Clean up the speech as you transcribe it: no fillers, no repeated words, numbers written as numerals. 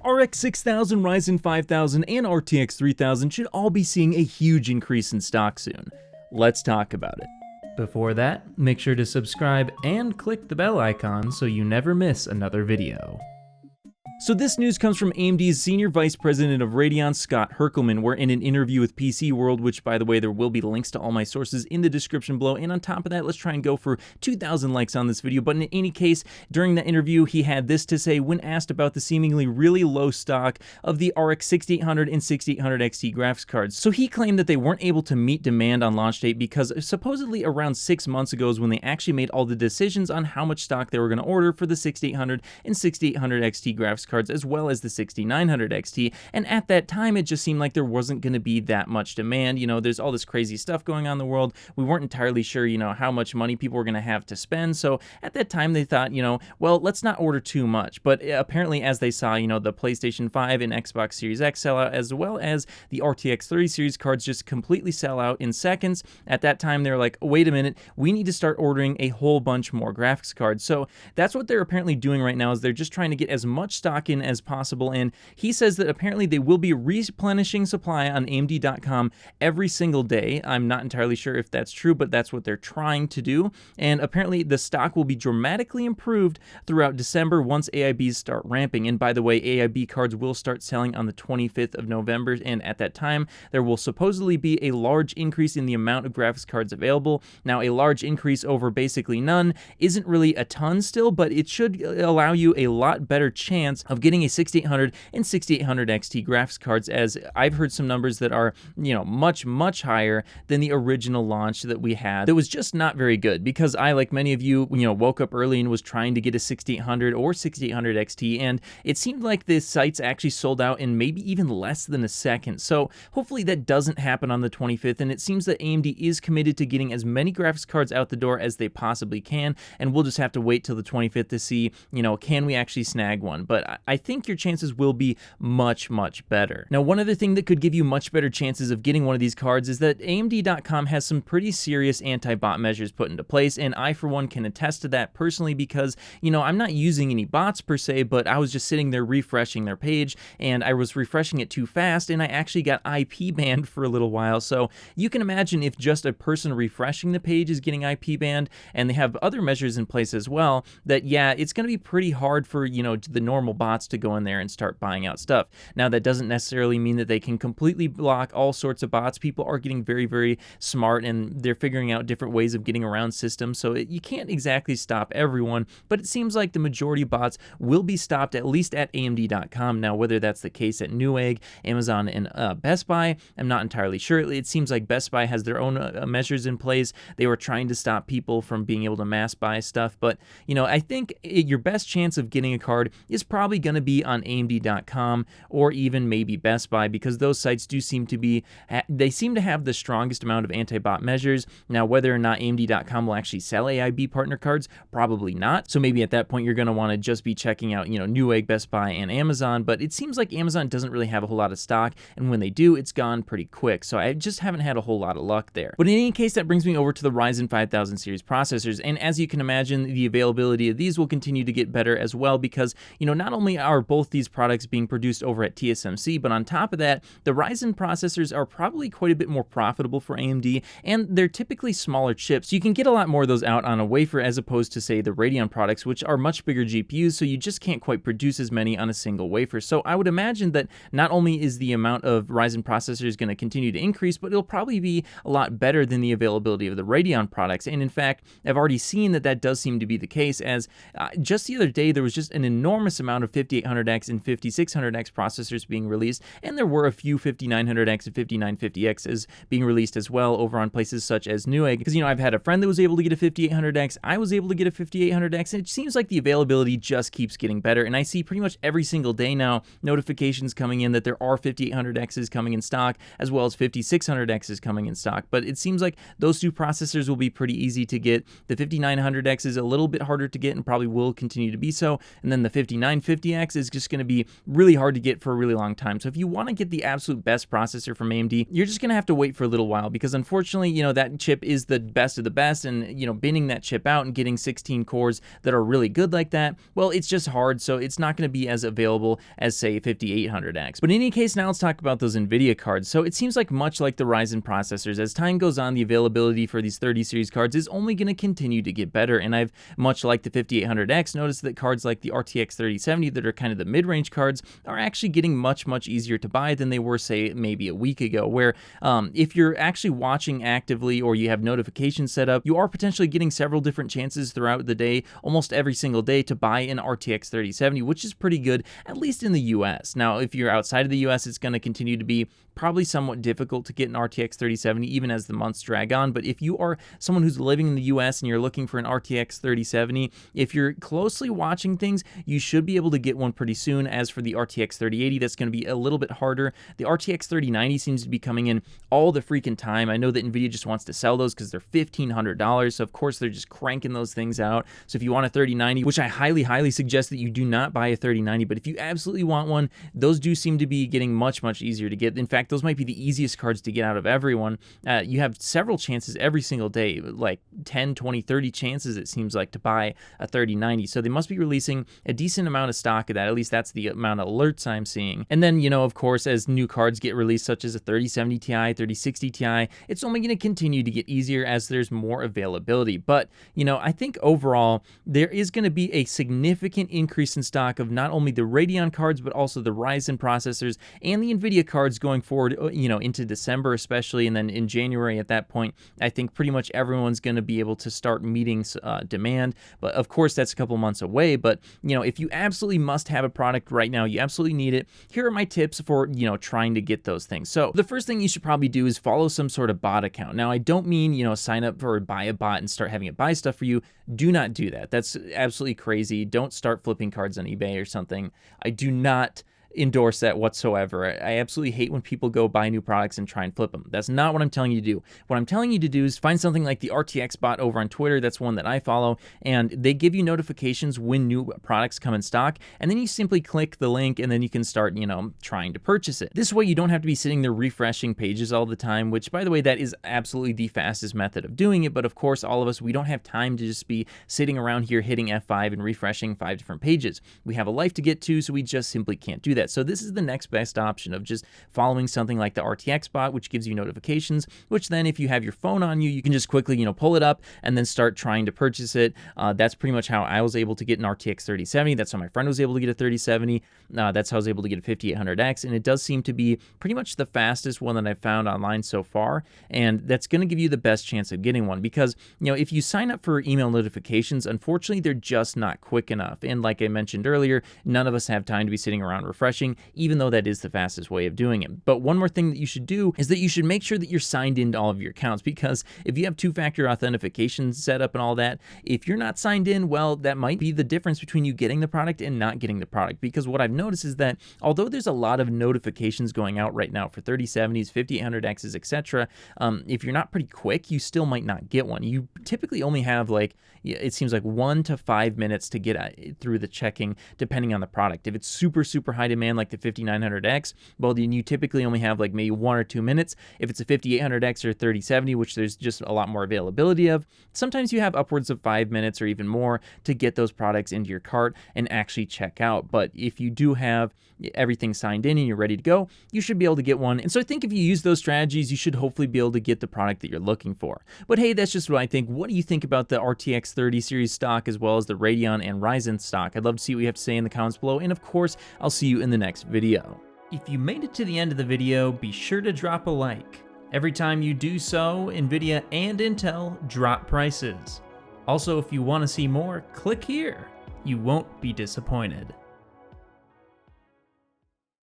RX 6000, Ryzen 5000, and RTX 3000 should all be seeing a huge increase in stock soon. Let's talk about it. Before that, make sure to subscribe and click the bell icon so you never miss another video. So this news comes from AMD's Senior Vice President of Radeon, Scott Herkelman, where in an interview with PC World, which by the way, there will be links to all my sources in the description below, and on top of that, let's try and go for 2,000 likes on this video, but in any case, during that interview, he had this to say when asked about the seemingly really low stock of the RX 6800 and 6800 XT graphics cards. So he claimed that they weren't able to meet demand on launch date because supposedly around 6 months ago is when they actually made all the decisions on how much stock they were going to order for the 6800 and 6800 XT graphics cards, as well as the 6900 XT, and at that time it just seemed like there wasn't going to be that much demand. You know, there's all this crazy stuff going on in the world. We weren't entirely sure, you know, how much money people were going to have to spend, so at that time they thought, you know, well, let's not order too much. But apparently as they saw, you know, the PlayStation 5 and Xbox Series X sell out, as well as the RTX 30 series cards just completely sell out in seconds, at that time they were like, wait a minute, we need to start ordering a whole bunch more graphics cards. So that's what they're apparently doing right now, is they're just trying to get as much stock in as possible, and he says that apparently they will be replenishing supply on AMD.com every single day. I'm not entirely sure if that's true, but that's what they're trying to do, and apparently the stock will be dramatically improved throughout December once AIBs start ramping. And by the way, AIB cards will start selling on the 25th of November, and at that time there will supposedly be a large increase in the amount of graphics cards available. Now, a large increase over basically none isn't really a ton still, but it should allow you a lot better chance of getting a 6800 and 6800 XT graphics cards, as I've heard some numbers that are, you know, much higher than the original launch that we had. That was just not very good, because I, like many of you, you know, woke up early and was trying to get a 6800 or 6800 XT, and it seemed like the sites actually sold out in maybe even less than a second. So hopefully that doesn't happen on the 25th, and it seems that AMD is committed to getting as many graphics cards out the door as they possibly can, and we'll just have to wait till the 25th to see, you know, can we actually snag one. But I think your chances will be much better. Now, one other thing that could give you much better chances of getting one of these cards is that AMD.com has some pretty serious anti-bot measures put into place, and I for one can attest to that personally, because, you know, I'm not using any bots per se, but I was just sitting there refreshing their page, and I was refreshing it too fast, and I actually got IP banned for a little while. So you can imagine if just a person refreshing the page is getting IP banned, and they have other measures in place as well, that yeah, it's going to be pretty hard for, you know, the normal bots to go in there and start buying out stuff. Now, that doesn't necessarily mean that they can completely block all sorts of bots. People are getting very smart, and they're figuring out different ways of getting around systems, so you can't exactly stop everyone, but it seems like the majority of bots will be stopped, at least at AMD.com. Now, whether that's the case at Newegg, Amazon, and Best Buy, I'm not entirely sure. It seems like Best Buy has their own measures in place. They were trying to stop people from being able to mass buy stuff, but, you know, I think your best chance of getting a card is probably going to be on AMD.com or even maybe Best Buy, because those sites do seem to be, they seem to have the strongest amount of anti-bot measures. Now, whether or not AMD.com will actually sell AIB partner cards, probably not. So maybe at that point you're going to want to just be checking out, you know, Newegg, Best Buy, and Amazon, but it seems like Amazon doesn't really have a whole lot of stock, and when they do, it's gone pretty quick. So I just haven't had a whole lot of luck there. But in any case, that brings me over to the Ryzen 5000 series processors, and as you can imagine, the availability of these will continue to get better as well, because, you know, not only are both these products being produced over at TSMC, but on top of that, the Ryzen processors are probably quite a bit more profitable for AMD, and they're typically smaller chips. You can get a lot more of those out on a wafer, as opposed to, say, the Radeon products, which are much bigger GPUs, so you just can't quite produce as many on a single wafer. So I would imagine that not only is the amount of Ryzen processors going to continue to increase, but it'll probably be a lot better than the availability of the Radeon products. And in fact, I've already seen that that does seem to be the case, as just the other day there was just an enormous amount of 5800X and 5600X processors being released, and there were a few 5900X and 5950Xs being released as well over on places such as Newegg, because, you know, I've had a friend that was able to get a 5800X, I was able to get a 5800X, and it seems like the availability just keeps getting better, and I see pretty much every single day now notifications coming in that there are 5800Xs coming in stock, as well as 5600Xs coming in stock. But it seems like those two processors will be pretty easy to get. The 5900X is a little bit harder to get and probably will continue to be so, and then the 5950 50X is just going to be really hard to get for a really long time. So if you want to get the absolute best processor from AMD, you're just going to have to wait for a little while, because unfortunately, that chip is the best of the best, and binning that chip out and getting 16 cores that are really good like that, well, it's just hard. So it's not going to be as available as, say, 5800X. But in any case, now let's talk about those NVIDIA cards. So it seems like much like the Ryzen processors, as time goes on, the availability for these 30 series cards is only going to continue to get better. And I've, much like the 5800X, noticed that cards like the RTX 3070 that are kind of the mid-range cards are actually getting much easier to buy than they were, say, maybe a week ago, where if you're actually watching actively or you have notifications set up, you are potentially getting several different chances throughout the day, almost every single day, to buy an RTX 3070, which is pretty good, at least in the US. Now, if you're outside of the US, it's going to continue to be probably somewhat difficult to get an RTX 3070 even as the months drag on. But if you are someone who's living in the US and you're looking for an RTX 3070, if you're closely watching things, you should be able to get one pretty soon. As for the RTX 3080, that's going to be a little bit harder. The RTX 3090 seems to be coming in all the freaking time. I know that NVIDIA just wants to sell those because they're $1,500, so of course they're just cranking those things out. So if you want a 3090, which I highly suggest that you do not buy a 3090, but if you absolutely want one, those do seem to be getting much easier to get. In fact, those might be the easiest cards to get out of everyone. You have several chances every single day, like 10, 20, 30 chances, it seems like, to buy a 3090. So they must be releasing a decent amount of stock of that. At least that's the amount of alerts I'm seeing. And then, of course, as new cards get released, such as a 3070 Ti, 3060 Ti, it's only going to continue to get easier as there's more availability. But, I think overall, there is going to be a significant increase in stock of not only the Radeon cards, but also the Ryzen processors and the NVIDIA cards going forward, into December especially, and then in January at that point, I think pretty much everyone's going to be able to start meeting demand. But of course, that's a couple months away. But, if you absolutely must have a product right now, you absolutely need it, here are my tips for, trying to get those things. So the first thing you should probably do is follow some sort of bot account. Now, I don't mean, sign up for or buy a bot and start having it buy stuff for you. Do not do that. That's absolutely crazy. Don't start flipping cards on eBay or something. I do not endorse that whatsoever. I absolutely hate when people go buy new products and try and flip them. That's not what I'm telling you to do. What I'm telling you to do is find something like the RTX bot over on Twitter. That's one that I follow, and they give you notifications when new products come in stock, and then you simply click the link and then you can start, trying to purchase it. This way you don't have to be sitting there refreshing pages all the time, which, by the way, that is absolutely the fastest method of doing it. But of course, all of us, we don't have time to just be sitting around here hitting F5 and refreshing 5 different pages. We have a life to get to, so we just simply can't do that. So this is the next best option of just following something like the RTX bot, which gives you notifications, which then if you have your phone on you, you can just quickly, pull it up and then start trying to purchase it. That's pretty much how I was able to get an RTX 3070. That's how my friend was able to get a 3070. That's how I was able to get a 5800X. And it does seem to be pretty much the fastest one that I've found online so far. And that's going to give you the best chance of getting one because, if you sign up for email notifications, unfortunately, they're just not quick enough. And like I mentioned earlier, none of us have time to be sitting around refreshing, even though that is the fastest way of doing it. But one more thing that you should do is that you should make sure that you're signed into all of your accounts, because if you have two-factor authentication set up and all that, if you're not signed in, well, that might be the difference between you getting the product and not getting the product. Because what I've noticed is that although there's a lot of notifications going out right now for 3070s, 5800Xs, etc., if you're not pretty quick, you still might not get one. You typically only have it seems like 1 to 5 minutes to get through the checking, depending on the product. If it's super high demand, like the 5900X, well, then you typically only have maybe 1 or 2 minutes. If it's a 5800X or 3070, which there's just a lot more availability of, sometimes you have upwards of 5 minutes or even more to get those products into your cart and actually check out. But if you do have everything signed in and you're ready to go, you should be able to get one. And so I think if you use those strategies, you should hopefully be able to get the product that you're looking for. But hey, that's just what I think. What do you think about the RTX 30 series stock as well as the Radeon and Ryzen stock? I'd love to see what you have to say in the comments below. And of course, I'll see you in the next video. If you made it to the end of the video, be sure to drop a like. Every time you do so, NVIDIA and Intel drop prices. Also, if you want to see more, click here. You won't be disappointed.